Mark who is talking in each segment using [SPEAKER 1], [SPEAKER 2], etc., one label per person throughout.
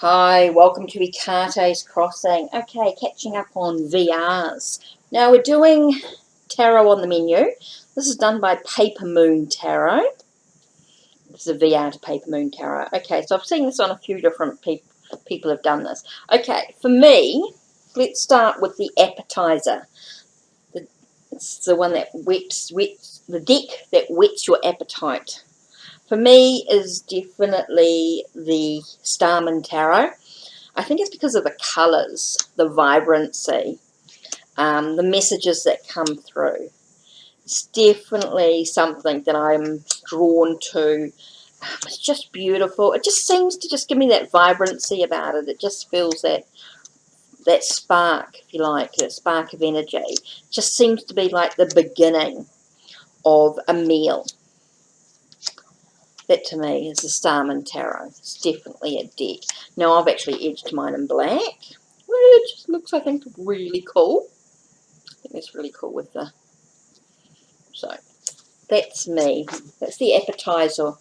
[SPEAKER 1] Hi, welcome to HeKate's Crossing. Okay, catching up on VRs. Now we're doing tarot on the menu. This is done by Paper Moon Tarot. This is a VR to Paper Moon Tarot. Okay, so I've seen this on a few different people have done this. Okay, for me, let's start with the appetizer. It's the one that whets the deck that whets your appetite. For me is definitely the Starman Tarot. I think it's because of the colours, the vibrancy, the messages that come through. It's definitely something that I'm drawn to. It's just beautiful. It just seems to just give me that vibrancy about it. It just feels that spark, if you like, that spark of energy. It just seems to be like the beginning of a meal. That to me is the Starman Tarot. It's definitely a deck. Now I've actually edged mine in black, which looks, I think, really cool. I think that's really cool with the... So that's me. That's the appetizer,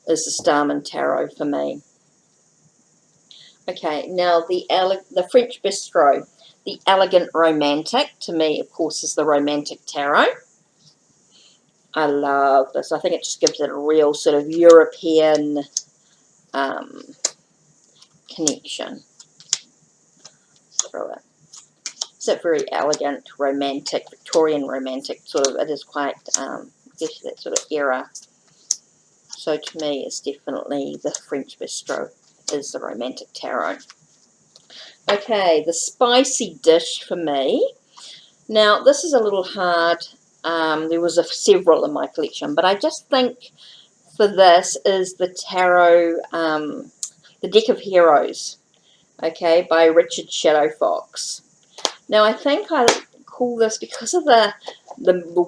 [SPEAKER 1] is the Starman Tarot for me. Okay, now the French Bistro, the Elegant Romantic, to me, of course, is the Romantic Tarot. I love this. I think it just gives it a real sort of European connection through it. It's a very elegant, romantic, Victorian romantic sort of, it is quite, gives you that sort of era. So to me, it's definitely the French Bistro is the Romantic Tarot. Okay, the spicy dish for me. Now, this is a little hard. There was several in my collection, but I just think for this is the tarot, the Deck of Heroes, okay, by Richard Shadowfox. Now, I think I call this because of the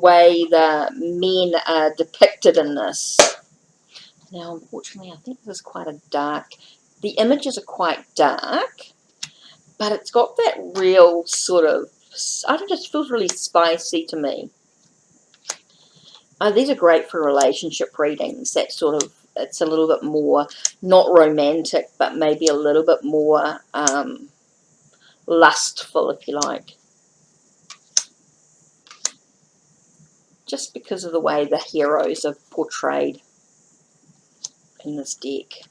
[SPEAKER 1] way the men are depicted in this. Now, unfortunately, I think this is quite a dark... The images are quite dark, but it's got that real sort of... I don't know, it just feels really spicy to me. These are great for relationship readings. That sort of... It's a little bit more, not romantic, but maybe a little bit more lustful, if you like. Just because of the way the heroes are portrayed in this deck.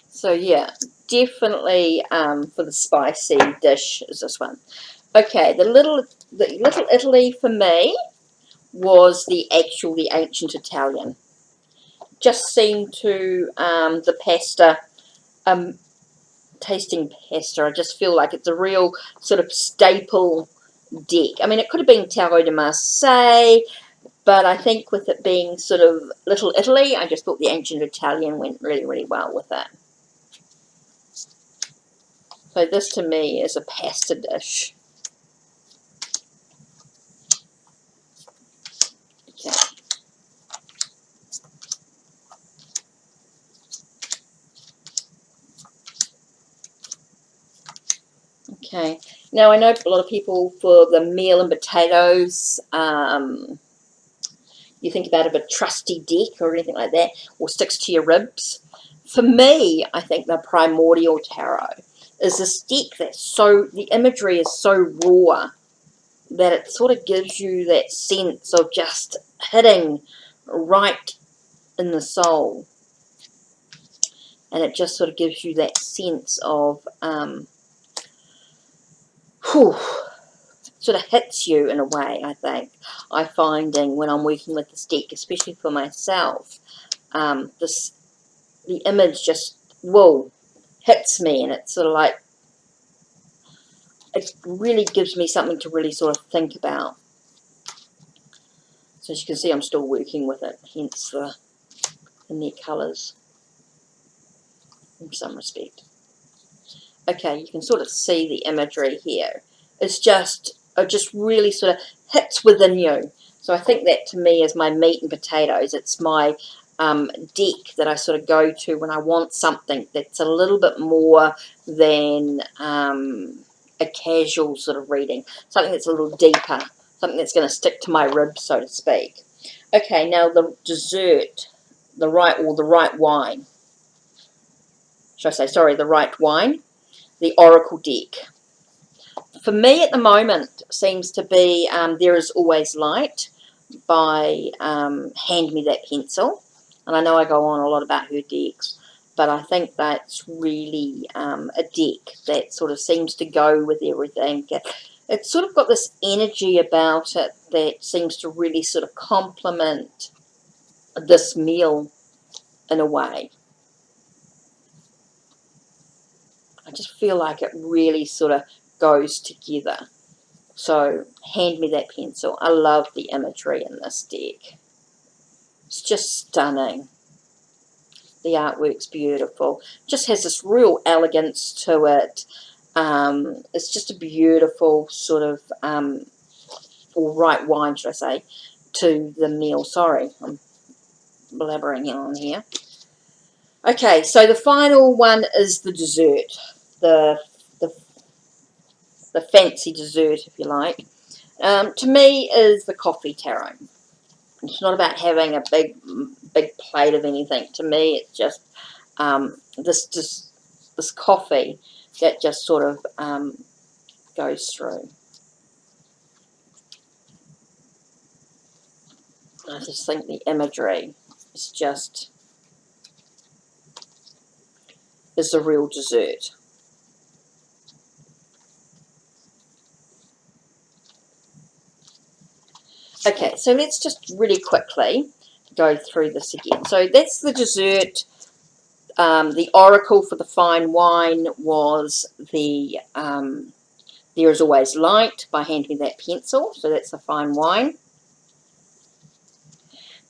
[SPEAKER 1] So yeah, definitely for the spicy dish is this one. Okay, the little Italy for me was the ancient Italian. Just seemed to the pasta, tasting pasta, I just feel like it's a real sort of staple deck. I mean, it could have been Tarot de Marseille, but I think with it being sort of Little Italy, I just thought the ancient Italian went really, really well with it. So this to me is a pasta dish. Okay. Okay. Now I know a lot of people for the meal and potatoes, you think about a trusty deck or anything like that, or sticks to your ribs. For me, I think the Primordial Tarot is this deck that's so, the imagery is so raw that it sort of gives you that sense of just hitting right in the soul. And it just sort of gives you that sense of, sort of hits you in a way, I think. I'm finding when I'm working with this deck, especially for myself, the image just, whoa, hits me, and it's sort of like, it really gives me something to really sort of think about. So as you can see, I'm still working with it, hence the neat colours in some respect. Okay, you can sort of see the imagery here. It's just, it just really sort of hits within you. So I think that to me is my meat and potatoes. It's my deck that I sort of go to when I want something that's a little bit more than a casual sort of reading. Something that's a little deeper. Something that's going to stick to my ribs, so to speak. Okay, now the dessert, the right wine. Should I say, sorry, the right wine, the Oracle deck. For me at the moment seems to be There Is Always Light by Hand Me That Pencil. And I know I go on a lot about her decks, but I think that's really a deck that sort of seems to go with everything. It's sort of got this energy about it that seems to really sort of complement this meal in a way. I just feel like it really sort of goes together. So, Hand Me That Pencil. I love the imagery in this deck. It's just stunning. The artwork's beautiful. Just has this real elegance to it. It's just a beautiful sort of, or right wine, should I say, to the meal. Sorry, I'm blabbering on here. Okay, so the final one is the dessert. The fancy dessert, if you like. To me, is the coffee tarot. It's not about having a big plate of anything. To me, it's just this coffee that just sort of goes through. I just think the imagery is the real dessert. Okay, so let's just really quickly go through this again. So that's the dessert. The oracle for the fine wine was the There Is Always Light by Hand Me That Pencil. So that's the fine wine.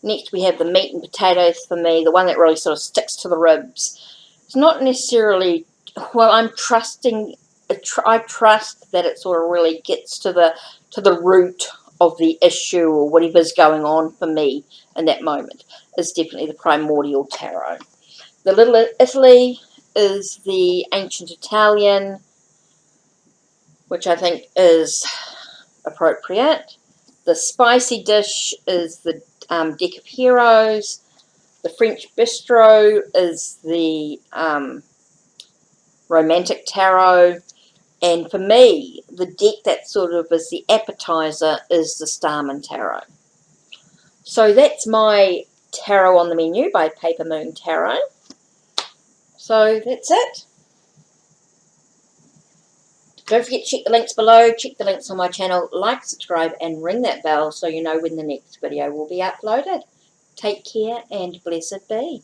[SPEAKER 1] Next we have the meat and potatoes for me, the one that really sort of sticks to the ribs. It's not necessarily, well, I'm trusting, I trust that it sort of really gets to the root of the issue or whatever's going on for me in that moment. Is definitely the primordial tarot. The Little Italy is the ancient Italian, which I think is appropriate. The spicy dish is the Deck of Heroes. The French Bistro is the Romantic Tarot. And for me, the deck that sort of is the appetizer is the Starman Tarot. So that's my tarot on the menu by Paper Moon Tarot. So that's it. Don't forget to check the links below, check the links on my channel, like, subscribe, and ring that bell so you know when the next video will be uploaded. Take care and blessed be.